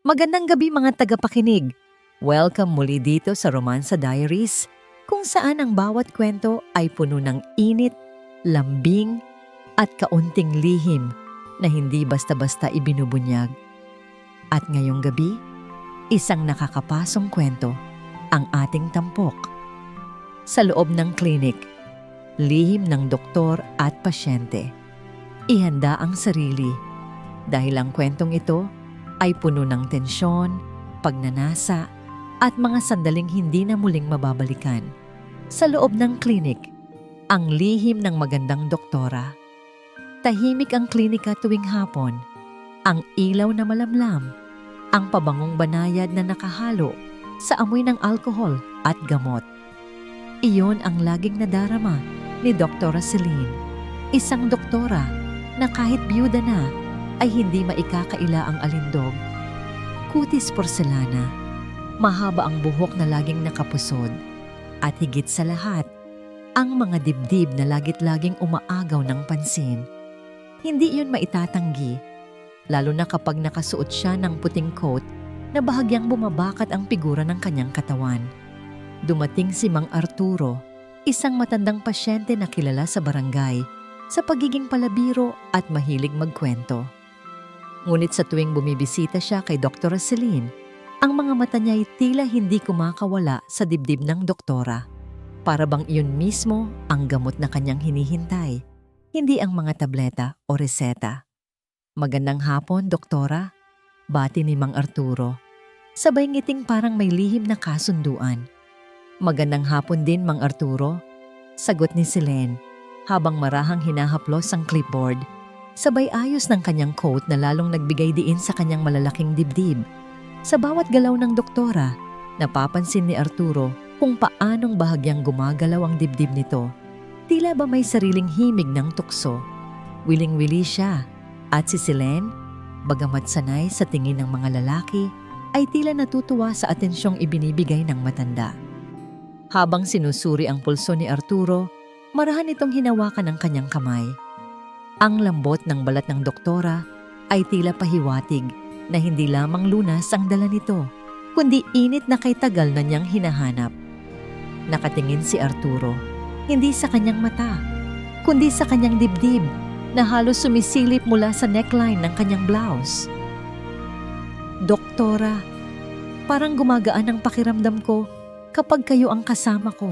Magandang gabi mga tagapakinig. Welcome muli dito sa Romansa Diaries, kung saan ang bawat kwento ay puno ng init, lambing, at kaunting lihim na hindi basta-basta ibinubunyag. At ngayong gabi, isang nakakapasong kwento ang ating tampok. Sa loob ng klinik, lihim ng doktor at pasyente. Ihanda ang sarili dahil ang kwentong ito ay puno ng tensyon, pagnanasa, at mga sandaling hindi na muling mababalikan. Sa loob ng klinik, ang lihim ng magandang doktora. Tahimik ang klinika tuwing hapon, ang ilaw na malamlam, ang pabangong banayad na nakahalo sa amoy ng alkohol at gamot. Iyon ang laging nadarama ni Dr. Celine, isang doktora na kahit biyuda na, ay hindi maikakaila ang alindog. Kutis porselana, mahaba ang buhok na laging nakapusod, at higit sa lahat, ang mga dibdib na lagit-laging umaagaw ng pansin. Hindi yun maitatanggi, lalo na kapag nakasuot siya ng puting coat na bahagyang bumabakat ang figura ng kanyang katawan. Dumating si Mang Arturo, isang matandang pasyente na kilala sa barangay sa pagiging palabiro at mahilig magkwento. Ngunit sa tuwing bumibisita siya kay Dr. Celine, ang mga mata niya ay tila hindi kumakawala sa dibdib ng doktora. Para bang iyon mismo ang gamot na kanyang hinihintay, hindi ang mga tableta o reseta. Magandang hapon, doktora, bati ni Mang Arturo. Sabay ngiting parang may lihim na kasunduan. Magandang hapon din, Mang Arturo, sagot ni Celine, habang marahang hinahaplos ang clipboard. Sabay ayos ng kanyang coat na lalong nagbigay diin sa kanyang malalaking dibdib. Sa bawat galaw ng doktora, napapansin ni Arturo kung paanong bahagyang gumagalaw ang dibdib nito. Tila ba may sariling himig ng tukso. Wiling-wili siya, at si Celine, bagamat sanay sa tingin ng mga lalaki, ay tila natutuwa sa atensyong ibinibigay ng matanda. Habang sinusuri ang pulso ni Arturo, marahan itong hinawakan ng kanyang kamay. Ang lambot ng balat ng doktora ay tila pahiwatig na hindi lamang lunas ang dala nito, kundi init na kay tagal na niyang hinahanap. Nakatingin si Arturo, hindi sa kanyang mata, kundi sa kanyang dibdib na halos sumisilip mula sa neckline ng kanyang blouse. Doktora, parang gumagaan ang pakiramdam ko kapag kayo ang kasama ko.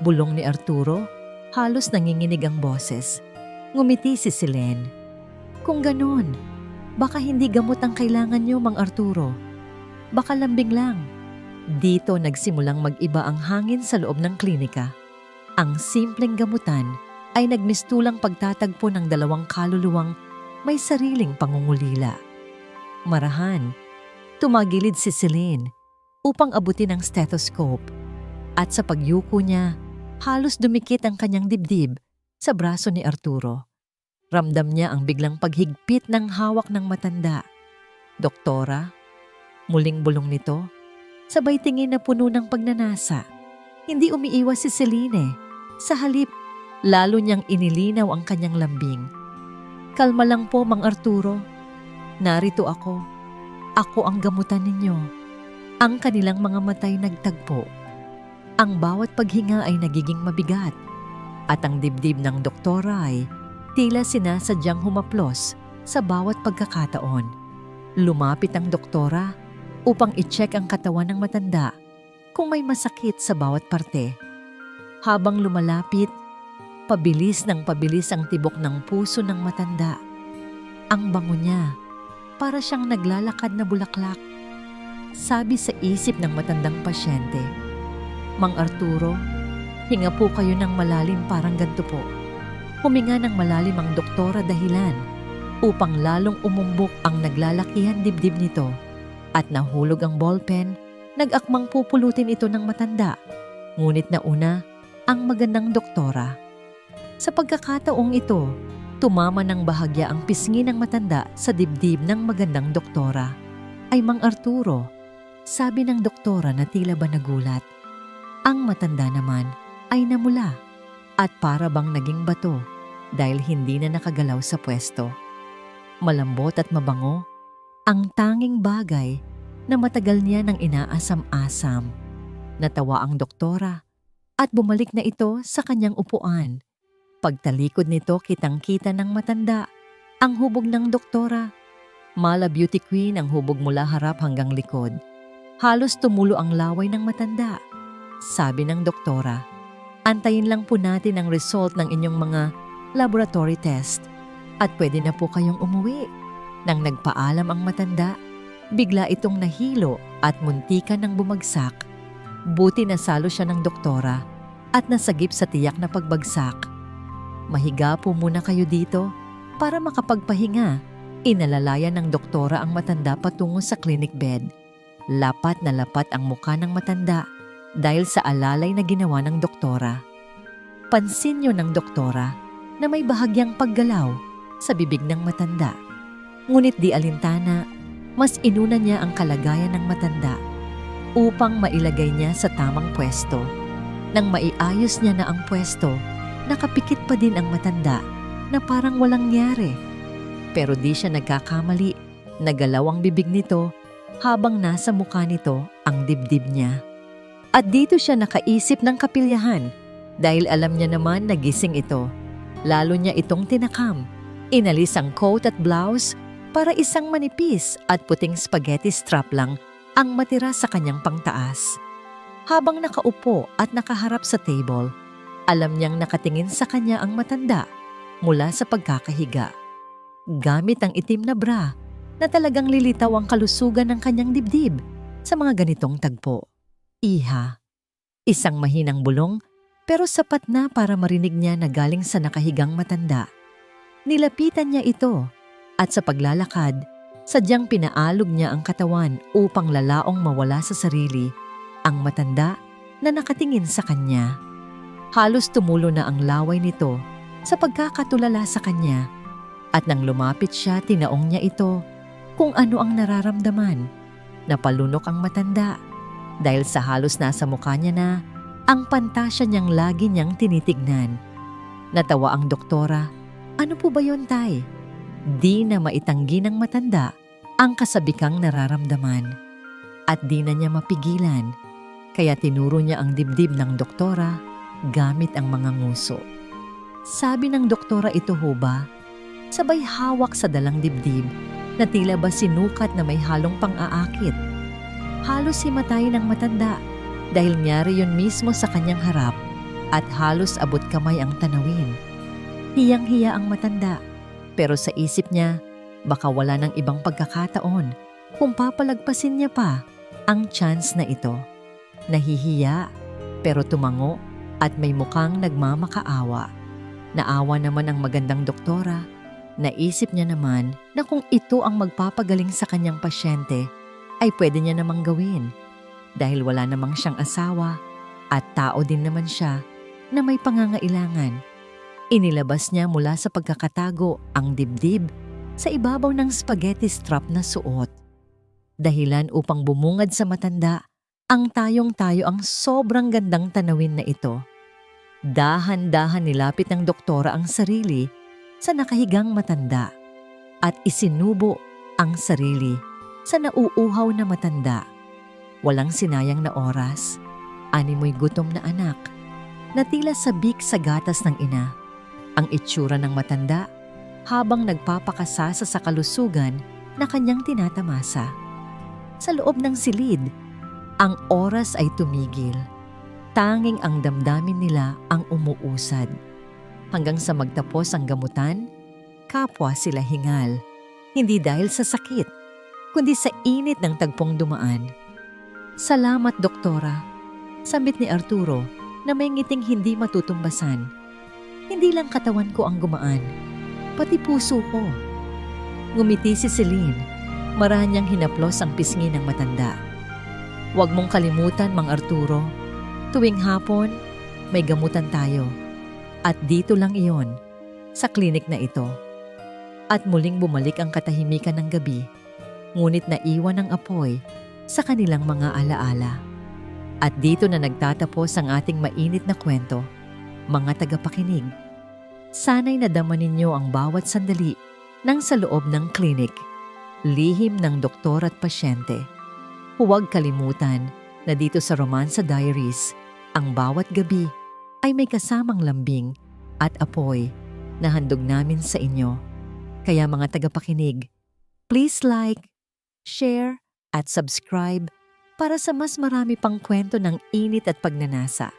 Bulong ni Arturo, halos nanginginig ang boses. Ngumiti si Celine. Kung ganon, baka hindi gamot ang kailangan niyo, Mang Arturo. Baka lambing lang. Dito nagsimulang mag-iba ang hangin sa loob ng klinika. Ang simpleng gamutan ay nagmistulang pagtatagpo ng dalawang kaluluwang may sariling pangungulila. Marahan, tumagilid si Celine upang abutin ang stethoscope, at sa pagyuko niya, halos dumikit ang kanyang dibdib sa braso ni Arturo. Ramdam niya ang biglang paghigpit ng hawak ng matanda. Doktora, muling bulong nito, sabay tingin na puno ng pagnanasa. Hindi umiiwas si Celine. Sa halip, lalo niyang inilinaw ang kanyang lambing. Kalma lang po, Mang Arturo. Narito ako. Ako ang gamutan ninyo. Ang kanilang mga matay nagtagpo. Ang bawat paghinga ay nagiging mabigat. At ang dibdib ng doktora ay tila sinasadyang humaplos sa bawat pagkakataon. Lumapit ang doktora upang i-check ang katawan ng matanda kung may masakit sa bawat parte. Habang lumalapit, pabilis ng pabilis ang tibok ng puso ng matanda. Ang bango niya, para siyang naglalakad na bulaklak. Sabi sa isip ng matandang pasyente, Mang Arturo, hinga po kayo ng malalim, parang ganito po. Huminga ng malalim ang doktora dahilan upang lalong umumbok ang naglalakihan dibdib nito, at nahulog ang ballpen, nag-akmang pupulutin ito ng matanda. Ngunit nauna ang magandang doktora. Sa pagkakataong ito, tumama ng bahagya ang pisngi ng matanda sa dibdib ng magandang doktora. Ay Mang Arturo, sabi ng doktora na tila ba nagulat. Ang matanda naman ay namula at para bang naging bato dahil hindi na nakagalaw sa pwesto. Malambot at mabango, ang tanging bagay na matagal niya nang inaasam-asam. Natawa ang doktora at bumalik na ito sa kanyang upuan. Pagtalikod nito, kitang-kita ng matanda ang hubog ng doktora. Mala beauty queen ang hubog mula harap hanggang likod. Halos tumulo ang laway ng matanda. Sabi ng doktora, antayin lang po natin ang result ng inyong mga laboratory test at pwede na po kayong umuwi. Nang nagpaalam ang matanda, bigla itong nahilo at muntikan ng bumagsak. Buti nasalo siya ng doktora at nasagip sa tiyak na pagbagsak. Mahiga po muna kayo dito para makapagpahinga. Inalalayan ng doktora ang matanda patungo sa clinic bed. Lapat na lapat ang mukha ng matanda dahil sa alalay na ginawa ng doktora. Pansin niyo ng doktora na may bahagyang paggalaw sa bibig ng matanda. Ngunit di alintana, mas inuna niya ang kalagayan ng matanda upang mailagay niya sa tamang pwesto. Nang maiayos niya na ang pwesto, nakapikit pa din ang matanda na parang walang nangyari. Pero di siya nagkakamali. Nagalaw ang bibig nito habang nasa mukha nito ang dibdib niya. At dito siya nakaisip ng kapilyahan dahil alam niya naman na gising ito. Lalo niya itong tinakam. Inalis ang coat at blouse para isang manipis at puting spaghetti strap lang ang matira sa kanyang pangtaas. Habang nakaupo at nakaharap sa table, alam niyang nakatingin sa kanya ang matanda mula sa pagkakahiga. Gamit ang itim na bra na talagang lilitaw ang kalusugan ng kanyang dibdib sa mga ganitong tagpo. Iha, isang mahinang bulong pero sapat na para marinig niya na galing sa nakahigang matanda. Nilapitan niya ito at sa paglalakad, sadyang pinaalog niya ang katawan upang lalaong mawala sa sarili ang matanda na nakatingin sa kanya. Halos tumulo na ang laway nito sa pagkakatulala sa kanya at nang lumapit siya, tinaong niya ito kung ano ang nararamdaman. Napalunok ang matanda dahil sa halos nasa mukha niya na ang pantasya niyang lagi niyang tinitignan. Natawa ang doktora. Ano po ba yun, tay? Di na maitanggi ng matanda ang kasabikang nararamdaman at di na niya mapigilan. Kaya tinuro niya ang dibdib ng doktora gamit ang mga nguso. Sabi ng doktora, ito ho ba? Sabay hawak sa dalang dibdib na tila ba sinukat na may halong pang-aakit. Halos himatay ng matanda dahil nyari yun mismo sa kanyang harap at halos abot kamay ang tanawin. Hiyang-hiya ang matanda pero sa isip niya baka wala ng ibang pagkakataon kung papalagpasin niya pa ang chance na ito. Nahihiya pero tumango at may mukhang nagmamakaawa. Naawa naman ang magandang doktora. Naisip niya naman na kung ito ang magpapagaling sa kanyang pasyente ay pwede niya namang gawin dahil wala namang siyang asawa at tao din naman siya na may pangangailangan. Inilabas niya mula sa pagkakatago ang dibdib sa ibabaw ng spaghetti strap na suot. Dahilan upang bumungad sa matanda ang tayong-tayo ang sobrang gandang tanawin na ito. Dahan-dahan nilapit ng doktora ang sarili sa nakahigang matanda at isinubo ang sarili sa nauuhaw na matanda. Walang sinayang na oras, animoy gutom na anak na tila sabik sa gatas ng ina. Ang itsura ng matanda habang nagpapakasasa sa kalusugan na kanyang tinatamasa. Sa loob ng silid, ang oras ay tumigil. Tanging ang damdamin nila ang umuusad. Hanggang sa magtapos ang gamutan, kapwa sila hingal. Hindi dahil sa sakit, kundi sa init ng tagpong dumaan. Salamat, doktora, sambit ni Arturo na may ngiting hindi matutumbasan. Hindi lang katawan ko ang gumaan, pati puso ko. Ngumiti si Celine, marahan niyang hinaplos ang pisngi ng matanda. Huwag mong kalimutan, Mang Arturo, tuwing hapon may gamutan tayo. At dito lang iyon, sa klinik na ito. At muling bumalik ang katahimikan ng gabi, ngunit naiwan ang apoy sa kanilang mga alaala. At dito na nagtatapos ang ating mainit na kwento, mga tagapakinig. Sana'y nadama ninyo ang bawat sandali nang sa loob ng klinik. lihim ng doktor at pasyente. Huwag kalimutan na dito sa Romansa Diaries, ang bawat gabi ay may kasamang lambing at apoy na handog namin sa inyo. Kaya mga tagapakinig, please like, share at subscribe para sa mas marami pang kwento ng init at pagnanasa.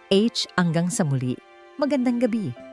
H hanggang sa muli. Magandang gabi.